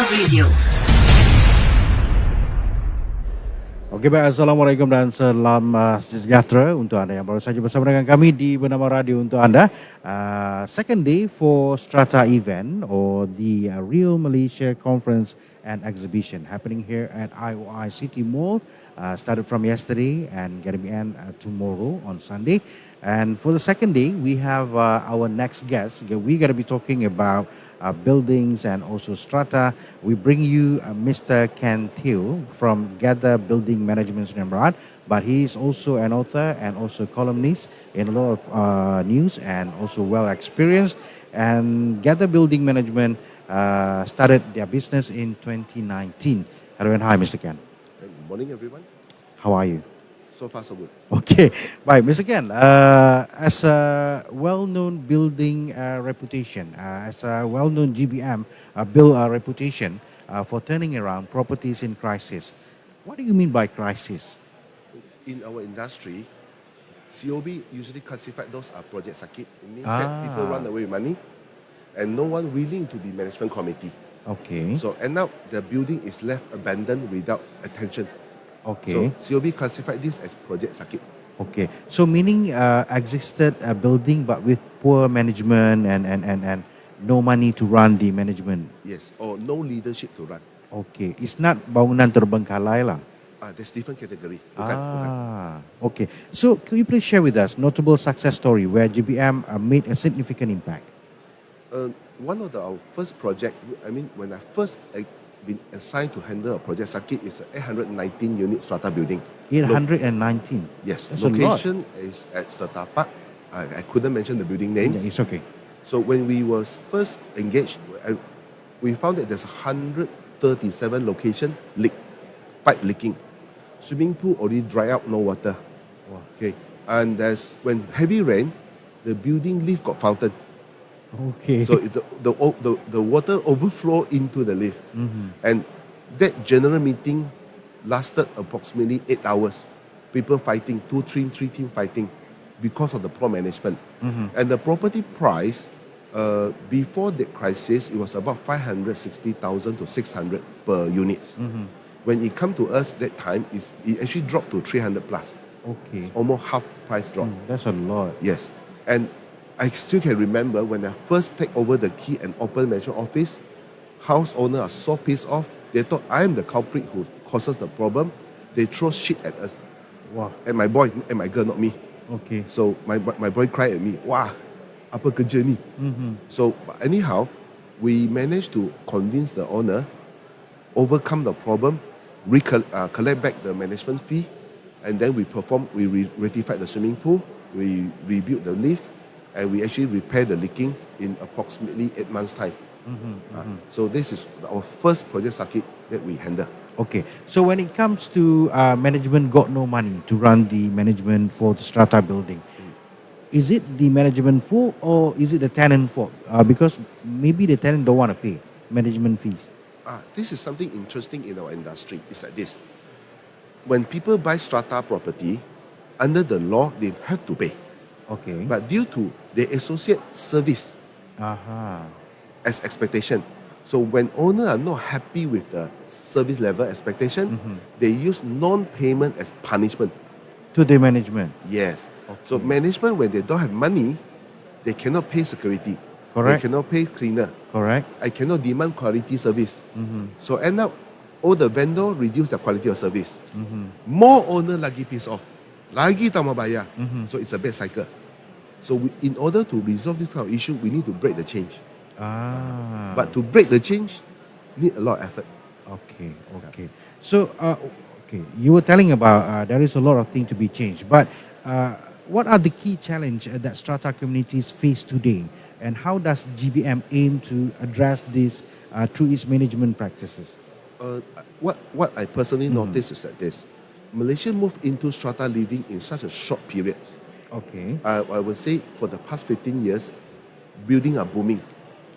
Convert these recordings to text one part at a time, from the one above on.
Radio. Okey, baik. Assalamualaikum dan selamat sejahtera untuk anda yang baru saja bersama dengan kami di Bernama Radio untuk anda. Second day for Strata event or the Real Malaysia Conference and Exhibition happening here at IOI City Mall. Started from yesterday and going to be end tomorrow on Sunday. And for the second day, we have our next guest. We're going to be talking about buildings and also strata. We bring you Mr. Ken Teo from Gather Building Management Sdn, but he is also an author and also columnist in a lot of news and also well experienced. And Gather Building Management started their business in 2019. Hello and hi, Mr. Ken. Good morning, everyone. How are you? So far, so good. Okay, right, Mr. Ken. As a well-known building reputation, as a well-known GBM build reputation for turning around properties in crisis, what do you mean by crisis? In our industry, COB usually classify those as project circuit. It means that people run away with money and no one willing to be management committee. Okay. So, and now the building is left abandoned without attention. Okay. So COB classified this as project circuit. Okay. So meaning existed a building but with poor management and no money to run the management. Yes, or no leadership to run. Okay. It's not bangunan terbengkalai lah. There's different category. Okay. So could you please share with us notable success story where GBM made a significant impact? One of our first project, when I first been assigned to handle a project circuit is a 819 unit strata building. 819? Yes. That's location is at Strata Park. I couldn't mention the building names. Yeah, it's okay. So when we was first engaged, we found that there's 137 location pipe leaking. Swimming pool already dry out, no water. Wow. Okay. And when heavy rain, the building lift got fountain. Okay. So the water overflow into the lift. Mm-hmm. And that general meeting lasted approximately 8 hours. People fighting, three team fighting because of the poor management. Mm-hmm. And the property price, before the crisis, it was about 560,000 to 600 per unit. Mm-hmm. When it come to us that time, it actually dropped to 300 plus. Okay. Almost half price drop. That's a lot. Yes. And I still can remember when I first take over the key and open management office, house owners are so pissed off. They thought I am the culprit who causes the problem. They throw shit at us. Wow. And my boy and my girl, not me. Okay. So my boy cried at me. Wah, apa kerja ni? Mm-hmm. So anyhow, we managed to convince the owner, overcome the problem, collect back the management fee, and then we rectified the swimming pool, we rebuilt the lift, and we actually repaired the leaking in approximately 8 months' time. So this is our first project circuit that we handle. Okay. So when it comes to management got no money to run the management for the strata building, is it the management fault or is it the tenant fault? Because maybe the tenant don't want to pay management fees. This is something interesting in our industry. It's like this. When people buy strata property, under the law, they have to pay. Okay. But due to they associate service as expectation. So when owners are not happy with the service level expectation, they use non-payment as punishment. To the management? Yes. Okay. So management, when they don't have money, they cannot pay security. Correct. They cannot pay cleaner. Correct. I cannot demand quality service. So end up, all the vendor reduce the quality of service. More owner lagi piss off. Lagi tak mau bayar. So it's a bad cycle. So in order to resolve this kind of issue, we need to break the change. But to break the change, need a lot of effort. Okay. So, you were telling about there is a lot of things to be changed. But what are the key challenges that strata communities face today? And how does GBM aim to address this through its management practices? What I personally noticed is that Malaysia moved into strata living in such a short period. Okay. I would say for the past 15 years, buildings are booming.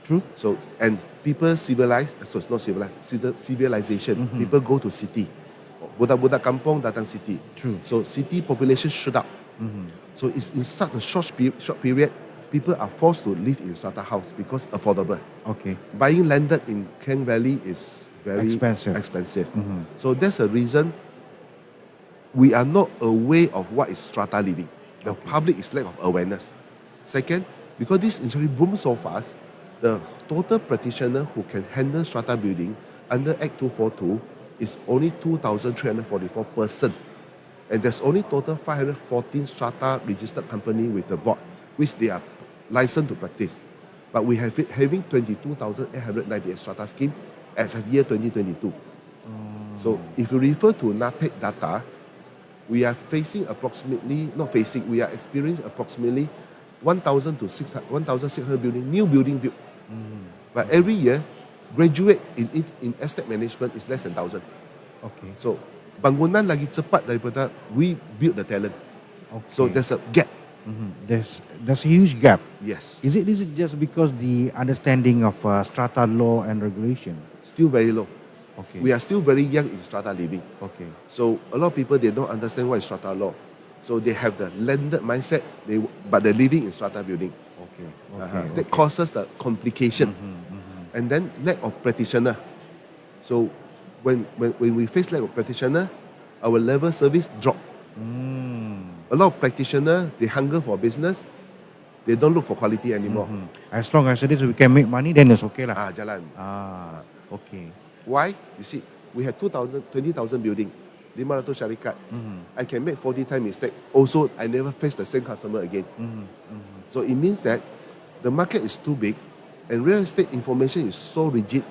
True. So, and people civilize, so it's not civilized, civilization. People go to city. Budak-budak kampung datang city. True. So city population shoot up. So it's in such a short period, people are forced to live in strata house because affordable. Okay. Buying landed in Klang Valley is very Expensive. So that's a reason we are not aware of what is strata living. The Okay. public is lack of awareness. Second, because this industry booms so fast, the total practitioner who can handle strata building under Act 242 is only 2,344 person. And there's only total 514 strata registered company with the board, which they are licensed to practice. But we have having 22,898 strata scheme as of year 2022. So if you refer to NAPEC data, we are facing approximately, not facing, we are experiencing approximately 1,000 to 1,600 new building built. But every year, graduate in estate management is less than 1,000. Okay. So bangunan lagi cepat daripada we build the talent. Okay. So there's a gap. There's a huge gap. Yes, Is it just because the understanding of strata law and regulation? still very low. Okay. We are still very young in strata living. Okay. So a lot of people, they don't understand what is strata law. So they have the landed mindset, but they're living in strata building. Okay. That causes the complication. And then lack of practitioner. So when we face lack of practitioner, our level service drop. A lot of practitioner, they hunger for business. They don't look for quality anymore. As long as it is we can make money, then it's okay lah. Jalan. Okay. Why? You see, we have 20,000 building, 500 syarikat. I can make 40 times mistake. Also, I never face the same customer again. So it means that the market is too big and real estate information is so rigid.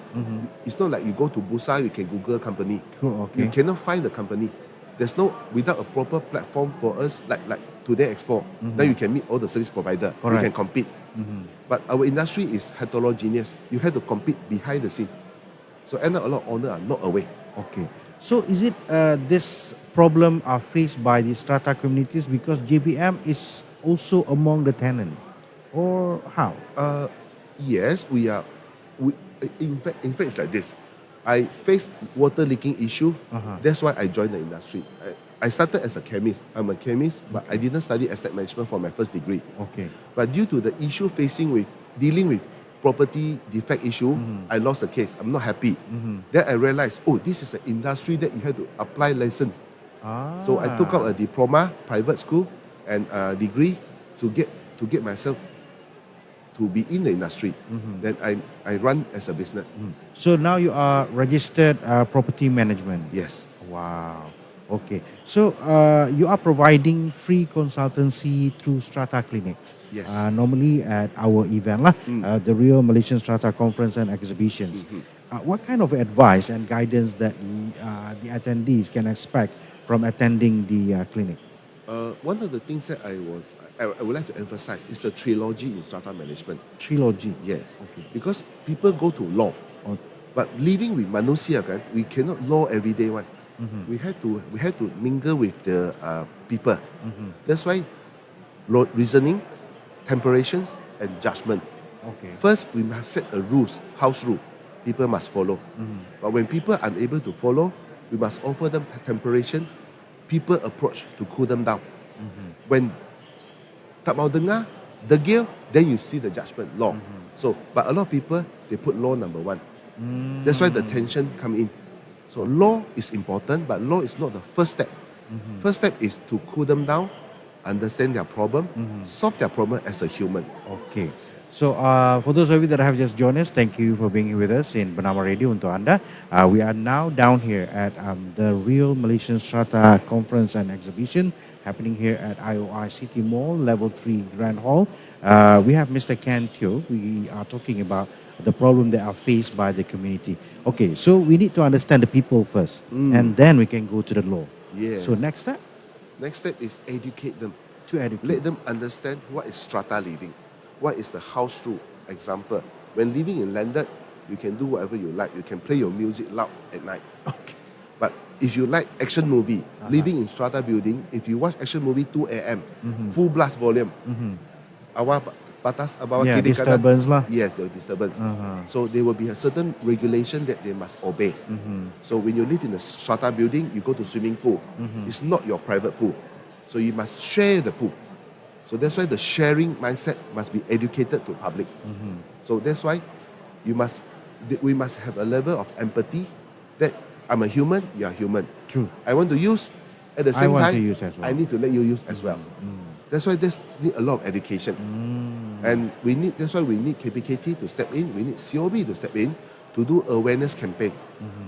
It's not like you go to Bursa, you can Google company. Cool, You okay. cannot find the company. There's no, without a proper platform for us, like today Expo, now you can meet all the service provider. You Correct. can compete. But our industry is heterogeneous. You have to compete behind the scene. So end up a lot of owners are not aware. Okay. So is it this problem are faced by the strata communities because JBM is also among the tenant, or how? Yes, we are. In fact, it's like this. I faced water leaking issue. That's why I joined the industry. I started as a chemist. I'm a chemist, but I didn't study estate management for my first degree. Okay. But due to the issue dealing with property defect issue, I lost the case. I'm not happy. Then I realized, this is an industry that you have to apply lessons. So I took out a diploma, private school, and a degree to get myself to be in the industry. Then I run as a business. So now you are registered property management. Yes. Wow. Okay. So you are providing free consultancy through Strata clinics. Yes. Normally at our event lah, the Real Malaysian Strata Conference and Exhibitions. What kind of advice and guidance that the attendees can expect from attending the clinic? One of the things that I would like to emphasize is the trilogy in strata management. Trilogy. Yes. Okay. Because people go to law, but living with manusia, kan, we cannot law every day one. We had to mingle with the people. That's why reasoning, temperations, and judgment. Okay. First, we must set a house rule. People must follow. But when people are unable to follow, we must offer them temperation, people approach to cool them down. When tak mau dengar, degil, then you see the judgment, law. So, but a lot of people, they put law number one. That's why the tension come in. So law is important, but law is not the first step. First step is to cool them down, understand their problem, solve their problem as a human. Okay. So for those of you that have just joined us, thank you for being here with us in Bernama Radio untuk anda. We are now down here at the Real Malaysian Strata Conference and Exhibition happening here at IOI City Mall, Level 3 Grand Hall. We have Mr. Ken Teo. We are talking about the problem that are faced by the community. Okay, so we need to understand the people first, and then we can go to the law. Yes. So next step? Next step is educate them. To educate. Let them understand what is strata living. What is the house rule? Example, when living in landed, you can do whatever you like. You can play your music loud at night. Okay. But if you like action movie, living in strata building, if you watch action movie 2 a.m., full blast volume, awal batas bawah Yeah, kiri kanan, disturbance lah. yes, the disturbance. So there will be a certain regulation that they must obey. So when you live in a strata building, you go to swimming pool. It's not your private pool. So you must share the pool. So that's why the sharing mindset must be educated to public. So that's why we must have a level of empathy that I'm a human, you are human. True. I want to use, at the I same want time, to use as well. I need to let you use as well. That's why there's need a lot of education. And that's why we need KPKT to step in, we need COB to step in to do awareness campaign.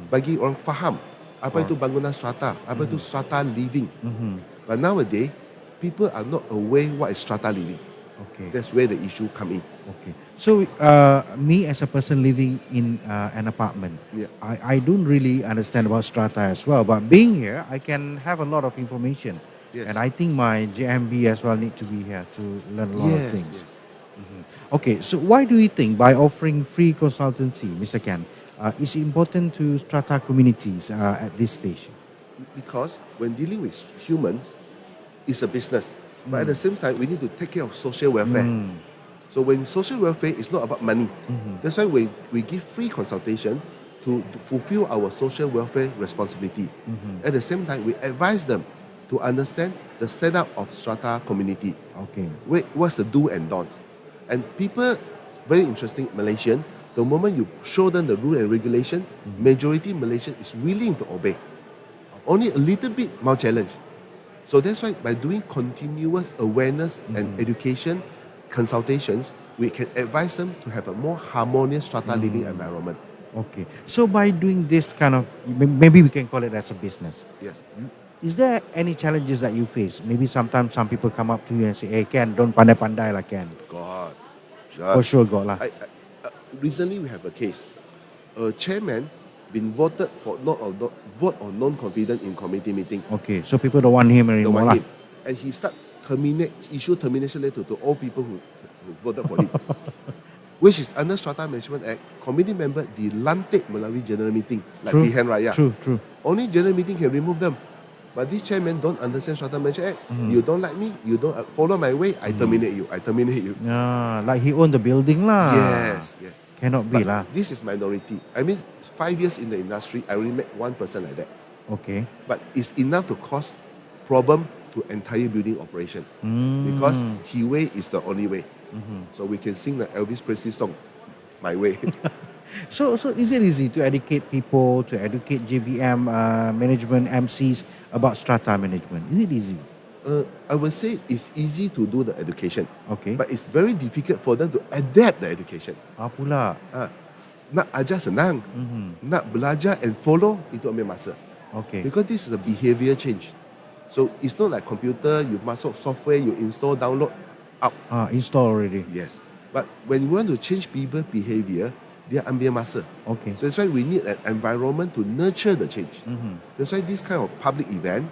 Bagi orang faham apa itu bangunan strata, apa itu strata living. But nowadays, people are not aware what is strata living. Okay. That's where the issue come in. Okay. So, me as a person living in an apartment, Yeah. I don't really understand about strata as well. But being here, I can have a lot of information. Yes. And I think my JMB as well need to be here to learn a lot of things. Yes. Okay, so why do you think by offering free consultancy, Mr. Ken, it's important to strata communities at this stage? Because when dealing with humans, it's a business. But at the same time, we need to take care of social welfare. So when social welfare is not about money, that's why we give free consultation to fulfill our social welfare responsibility. At the same time, we advise them to understand the setup of strata community. Okay. What's the do and don'ts? And people, very interesting, Malaysian, the moment you show them the rule and regulation, majority Malaysian is willing to obey. Only a little bit more challenge. So that's why by doing continuous awareness and education consultations, we can advise them to have a more harmonious strata living environment. Okay. So by doing this kind of, maybe we can call it as a business. Yes. Is there any challenges that you face? Maybe sometimes some people come up to you and say, "Hey, Ken, don't pandai-pandai lah, Ken." God. For sure, got lah. Recently, we have a case. A chairman been voted for vote on non-confident in committee meeting. Okay, so people don't want him Don't anymore want lah. him. And he issue termination letter to all people who voted for him. Which is under Strata Management Act, committee member dilantik melalui general meeting, like True, Pilihan Raya. True. Only general meeting can remove them. But this chairman don't understand Strata Management Act. You don't like me, you don't follow my way, I terminate you. Yeah, like he owned the building lah. Yes. Cannot be But lah. this is minority. I mean, 5 years in the industry, I only met one person like that. Okay. But it's enough to cause problem to entire building operation. Because his way is the only way. So we can sing the Elvis Presley song, My Way. So is it easy to educate people, to educate JBM management MCs about strata management? Is it easy? I would say it's easy to do the education. Okay. But it's very difficult for them to adapt the education. Pula. Nak ajar senang. Nak belajar and follow, itu ambil masa. Okay. Because this is a behavior change. So it's not like computer, you masuk software, you install, download, out. Install already. Yes. But when you want to change people behavior, dia ambil masa. Okay. So that's why we need an environment to nurture the change. That's why this kind of public event,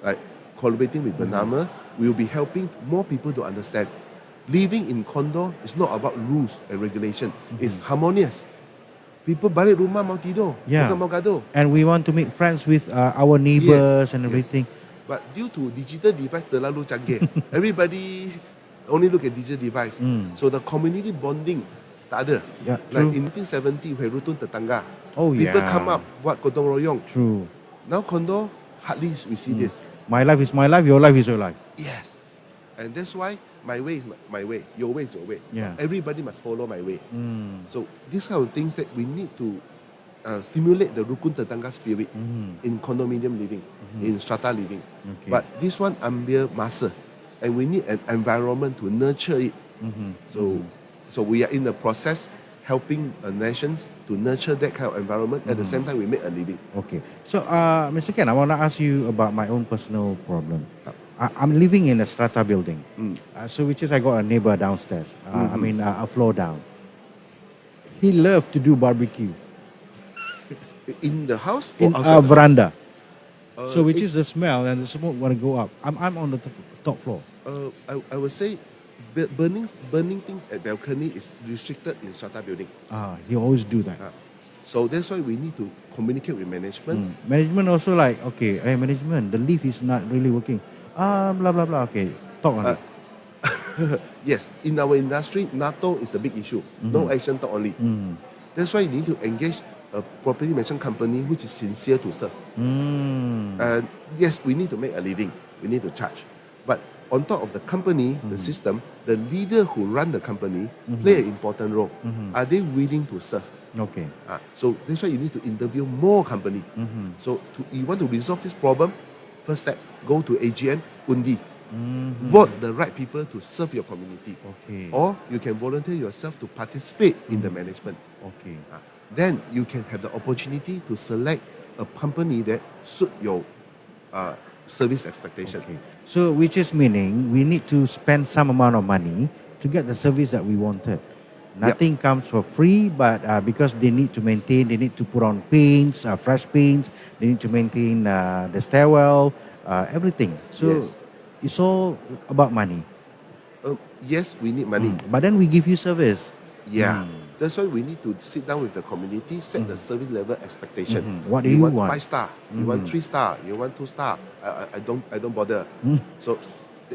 like collaborating with Bernama, will be helping more people to understand. Living in condo is not about rules and regulation. It's harmonious. People balik rumah mau tidur, Yeah. bukan mau gaduh. And we want to make friends with our neighbors and everything. But due to digital device terlalu canggih, everybody only look at digital device. So the community bonding tak ada. Yeah, Like true. in 1970, we rutun tetangga. Oh, People yeah. come up, buat gotong royong. True. Now condo, hardly we see this. My life is my life, your life is your life. Yes. And that's why my way is my way, your way is your way. Yeah. Everybody must follow my way. So these kind of things that we need to stimulate the rukun tetangga spirit in condominium living, in strata living. Okay. But this one ambil masa, and we need an environment to nurture it. So we are in the process helping nations to nurture that kind of environment. At the same time, we make a living. Okay. So, Mr. Ken, I want to ask you about my own personal problem. I'm living in a strata building. So, which is I got a neighbor downstairs. I mean, a floor down. He loved to do barbecue In the house or in outside? a veranda. So, which it- is the smell and the smoke want to go up. I'm on the top floor. I would say burning things at balcony is restricted in strata building. He always do that. So that's why we need to communicate with management. Management also like, okay, hey, management, the lift is not really working. Blah, blah, blah. Okay, talk on it. Yes, in our industry, NATO is a big issue. No action talk only. That's why you need to engage a property management company which is sincere to serve. And yes, we need to make a living. We need to charge. But on top of the company, the system, the leader who run the company play an important role. Are they willing to serve? Okay. So that's why you need to interview more company. So you want to resolve this problem, first step, go to AGM, undi. Vote the right people to serve your community. Okay. Or you can volunteer yourself to participate in the management. Okay. Then you can have the opportunity to select a company that suit your service expectation. Okay. So, which is meaning we need to spend some amount of money to get the service that we wanted. Nothing comes for free, but because they need to maintain, they need to put on paints, fresh paints, they need to maintain the stairwell, everything. So, Yes. it's all about money. Yes, we need money. But then we give you service. Yeah. That's why we need to sit down with the community, set the service level expectation. What do you want? 5 star, you want 3 star, you want 2 star. I don't bother. So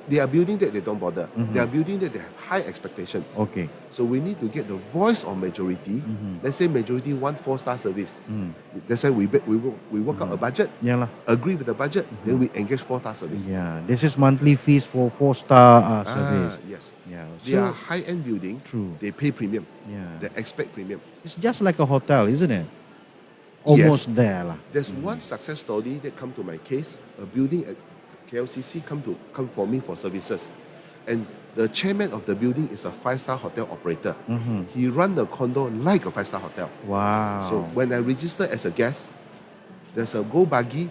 they are building that they don't bother. They are building that they have high expectation. Okay. So we need to get the voice of majority. Let's say majority want 4-star service. That's why we work out a budget, Yeah lah. agree with the budget, then we engage 4-star service. Yeah. This is monthly fees for 4-star service. Yes. Yeah. They are high-end building. True. They pay premium. Yeah. They expect premium. It's just like a hotel, isn't it? Almost there lah. There's one success story that come to my case. A building at KLCC come for me for services, and the chairman of the building is a 5-star hotel operator. He run the condo like a 5-star hotel. Wow. So when I register as a guest, there's a go buggy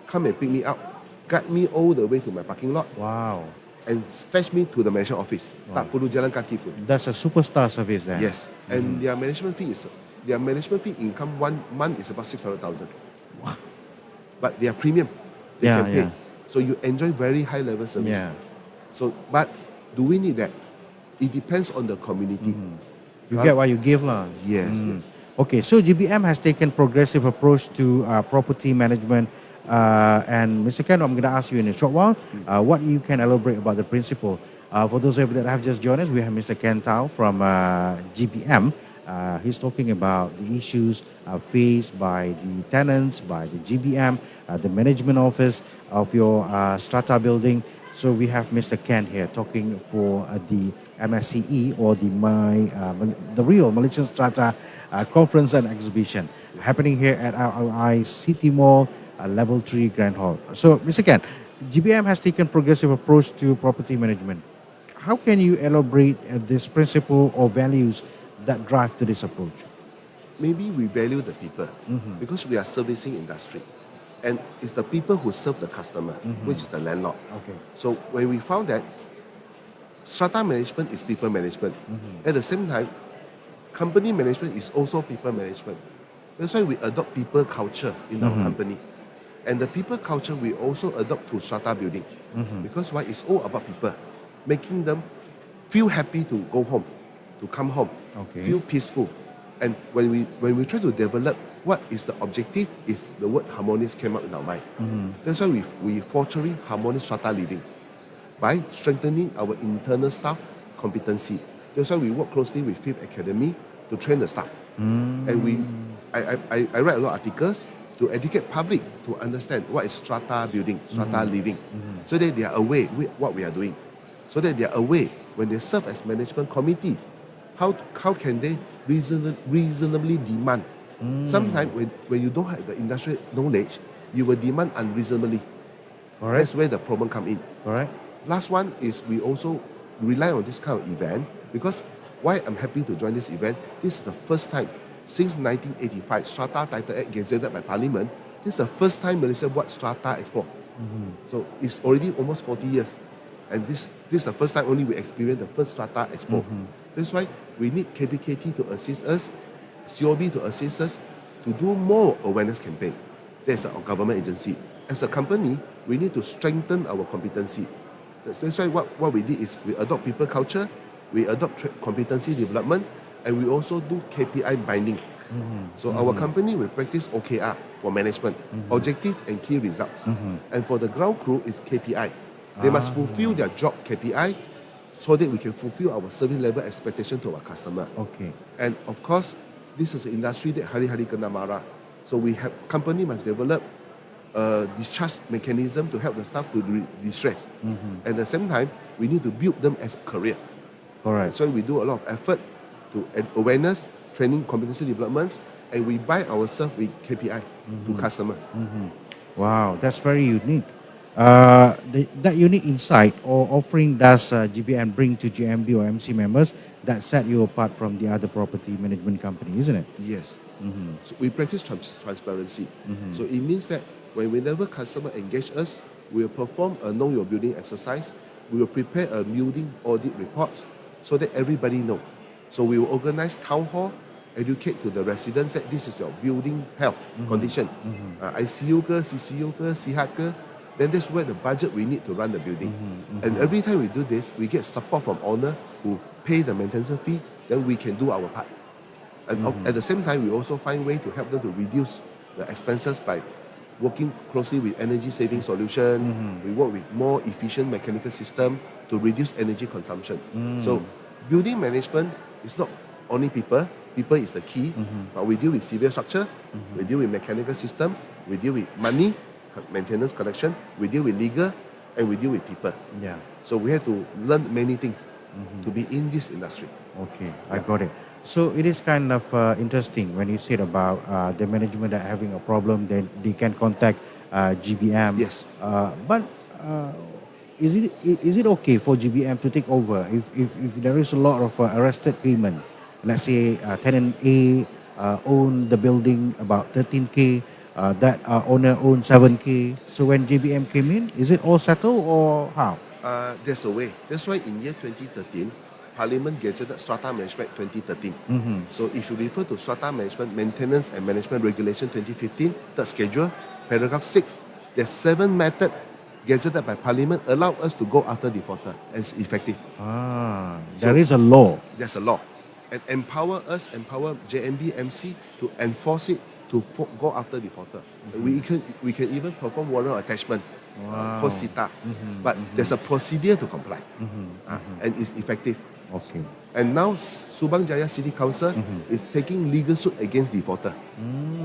come and pick me up, guide me all the way to my parking lot, Wow. and fetch me to the management office. Tak perlu jalan kaki pun. That's a superstar service there. Yes, and their management fee income 1 month is about 600,000. But they are premium. They Yeah, can pay. yeah. So you enjoy very high level service. Yeah. So, but do we need that? It depends on the community. You get what you give lah. Yes, yes. Okay, so GBM has taken progressive approach to property management. And Mr. Ken, I'm going to ask you in a short while what you can elaborate about the principle. For those of you that have just joined us, we have Mr. Ken Tao from GBM. He's talking about the issues faced by the tenants, by the GBM, the management office of your Strata building. So we have Mr. Ken here talking for the MSCE or the real Malaysian Strata conference and exhibition happening here at RRI City Mall, Level 3 Grand Hall. So, Mr. Ken, GBM has taken progressive approach to property management. How can you elaborate this principle or values that drive to this approach? Maybe we value the people because we are servicing industry. And it's the people who serve the customer, which is the landlord. Okay. So when we found that strata management is people management, at the same time, company management is also people management. That's why we adopt people culture in our company. And the people culture we also adopt to strata building. Because why? It's all about people, making them feel happy to go home, to come home, Okay. feel peaceful. And when we try to develop what is the objective, is the word harmonious came up in our mind. That's why we fostering harmonious strata living by strengthening our internal staff competency. That's why we work closely with Fifth Academy to train the staff. And I write a lot of articles to educate public to understand what is strata building, strata living, so that they are aware what we are doing, so that they are aware when they serve as management committee, how can they reasonably demand. Sometimes when you don't have the industrial knowledge, you will demand unreasonably. Correct. That's where the problem come in. Correct. Last one is we also rely on this kind of event because why I'm happy to join this event, this is the first time since 1985, Strata Title Act gazetted by Parliament, this is the first time Malaysia bought Strata Expo. So it's already almost 40 years. And this is the first time only we experience the first Strata Expo. That's why we need KBKT to assist us, COB to assist us to do more awareness campaign. That's our government agency. As a company, we need to strengthen our competency. That's why what we did is we adopt people culture, we adopt competency development, and we also do KPI binding. So our company will practice OKR for management, objective and key results. And for the ground crew, it's KPI. They must fulfill their job KPI so that we can fulfill our service level expectation to our customer. Okay. And of course, this is an industry that hari-hari kena marah. So we have company must develop a discharge mechanism to help the staff to distress. Mm-hmm. At the same time, we need to build them as a career. Correct. So we do a lot of effort to awareness, training, competency developments, and we buy ourselves with KPI to customer. Wow, that's very unique. That unique insight or offering does GBM bring to GMB or MC members that set you apart from the other property management company, isn't it? Yes. Mm-hmm. So we practice transparency. Mm-hmm. So it means that whenever customer engage us, we will perform a know your building exercise. We will prepare a building audit report so that everybody know. So we will organize town hall, educate to the residents that this is your building health condition. ICU ke, CCU ke, sihat ke. Then that's where the budget we need to run the building. And every time we do this, we get support from owner who pay the maintenance fee. Then we can do our part. And at the same time, we also find way to help them to reduce the expenses by working closely with energy saving solution. We work with more efficient mechanical system to reduce energy consumption. So building management is not only people. People is the key, but we deal with civil structure, we deal with mechanical system, we deal with money, maintenance collection, we deal with legal, and we deal with people. Yeah. So we have to learn many things to be in this industry. Okay, I got it. So it is kind of interesting when you said about the management that having a problem, then they can contact GBM. Yes. But is it okay for GBM to take over if there is a lot of arrested payment? Let's say tenant A own the building about 13K, that owner own 7K. So when GBM came in, is it all settled or how? There's a way. That's why in year 2013, Parliament gazetted Strata Management 2013. So if you refer to Strata Management Maintenance and Management Regulation 2015, third schedule, paragraph 6, there's 7 methods gazetted by Parliament allow us to go after defaulter and it's effective. There is a law. There's a law. And empower JMB MC to enforce it to go after defaulter. We can even perform warrant attachment, called SITA. But there's a procedure to comply. And it's effective. Okay. And now Subang Jaya City Council is taking legal suit against defaulter.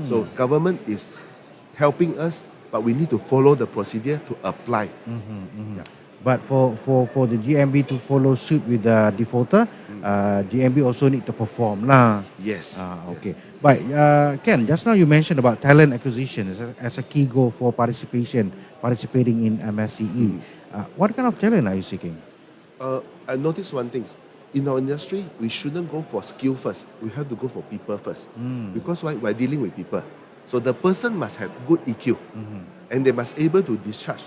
So government is helping us, but we need to follow the procedure to apply. Yeah. But for the GMB to follow suit with the defaulter, GMB also need to perform lah. Yes. Okay. But Ken, just now you mentioned about talent acquisition as a key goal for participating in MSCE. What kind of talent are you seeking? I noticed one thing. In our industry, we shouldn't go for skill first. We have to go for people first. Because why? We're dealing with people. So the person must have good EQ. And they must able to discharge.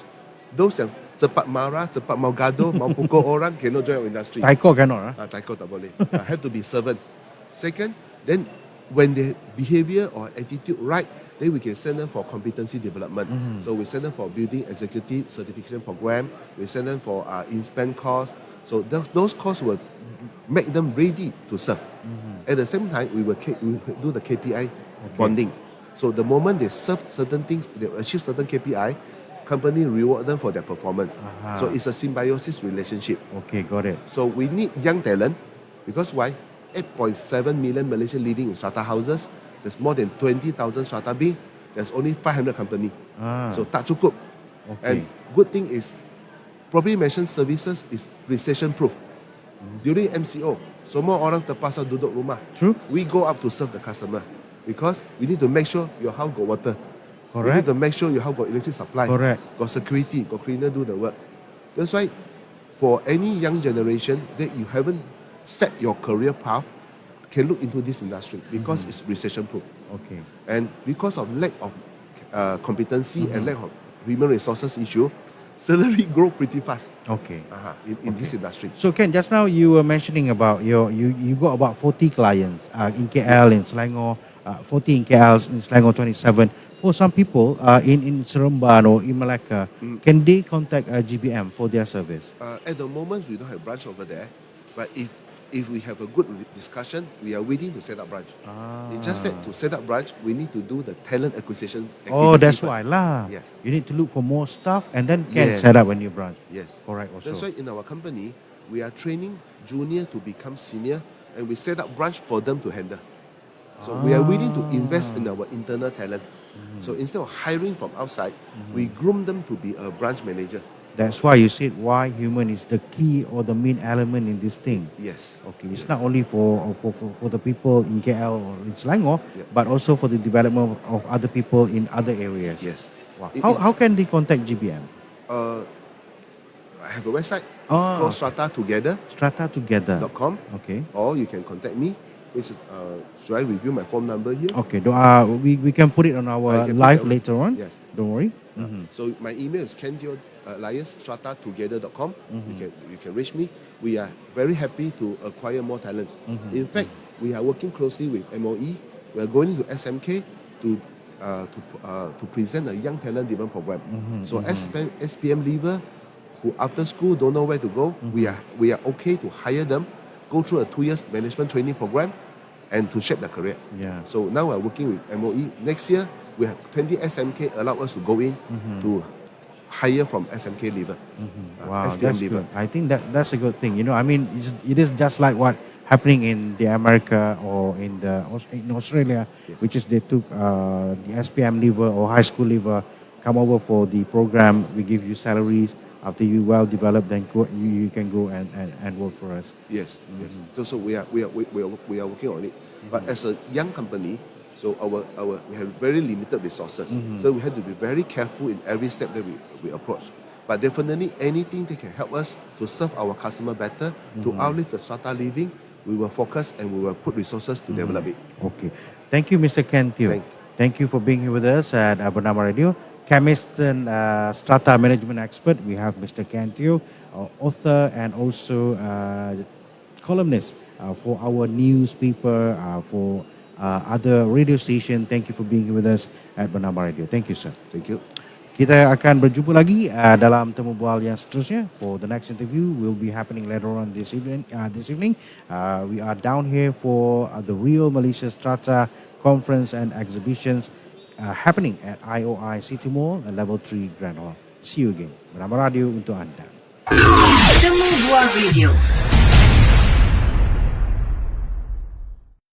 Those yang cepat marah, cepat mau gaduh, mau pukul orang cannot join our industry. Taiko cannot. Taiko tak boleh. Have to be servant. Second, then when the behavior or attitude right, then we can send them for competency development. So we send them for building executive certification program. We send them for in-span course. So those courses will make them ready to serve. At the same time, we will do the KPI bonding. So the moment they serve certain things, they achieve certain KPI, company reward them for their performance. So it's a symbiosis relationship. Okay, got it. So we need young talent because why? 8.7 million Malaysians living in strata houses. There's more than 20,000 strata B. There's only 500 company. So tak cukup. Okay. And good thing is, property management services is recession proof. During MCO, semua orang terpaksa duduk rumah. True. We go up to serve the customer because we need to make sure your house got water. We Correct. need to make sure your house got electric supply. Correct. Got security, got cleaner do the work. That's why for any young generation that you haven't set your career path, can look into this industry because it's recession proof. Okay. And because of lack of competency and lack of human resources issue, salary grow pretty fast Okay. in this industry. So Ken, just now you were mentioning about you got about 40 clients in KL, in Selangor, 40 in KL, in Selangor 27. For some people in Seremban or in Malacca, can they contact GBM for their service? At the moment, we don't have branch over there, but if we have a good discussion, we are willing to set up branch. It's just that to set up branch, we need to do the talent acquisition. Oh, that's first. why lah. Yes. You need to look for more staff and then can Yes. set up a new branch. Yes. Correct also. That's why in our company, we are training junior to become senior, and we set up branch for them to handle. So we are willing to invest in our internal talent. So instead of hiring from outside, we groom them to be a branch manager. That's why you said why human is the key or the main element in this thing. Yes. Okay, it's Yes. not only for the people in KL or in Selangor, Yeah. but also for the development of other people in other areas. Yes. Wow. It- How can they contact GBM? Uh, I have a website. It's Ah, called okay. stratatogether.com, Strata together. Okay. or you can contact me. Which is, should I review my phone number here? Okay. We can put it on our you can put live that- later on. Yes. Don't worry. So my email is strata-together.com. You can reach me. We are very happy to acquire more talents. In fact, we are working closely with MOE. We are going to SMK to present a young talent development program. So SPM leaver who after school don't know where to go, we are okay to hire them, go through a 2 years management training program, and to shape their career. Yeah. So now we're working with MOE. Next year, we have 20 SMK allow us to go in to hire from SMK level, Wow, SPM that's level. good. I think that's a good thing. I mean, it is just like what happening in the America or in Australia, Yes. which is they took the SPM level or high school level, come over for the program. We give you salaries after you well developed, then you can go and work for us. Yes, yes. So we are working on it. But as a young company, so we have very limited resources. So we have to be very careful in every step that we approach. But definitely anything that can help us to serve our customer better, to outlive the strata living, we will focus and we will put resources to develop it. Okay. Thank you, Mr. Ken Teo. Thank you for being here with us at Bernama Radio. Chemist and strata management expert. We have Mr. Ken Teo, author and also columnist for our newspaper, for other radio station. Thank you for being here with us at Bernama Radio. Thank you, sir. Thank you. Kita akan berjumpa lagi dalam temu bual yang seterusnya. For the next interview will be happening later on this evening. We are down here for the Real Malaysia Strata Conference and Exhibitions happening at IOI City Mall, Level 3 Grand Hall. See you again. Bernama Radio untuk anda. Temu Bual Radio.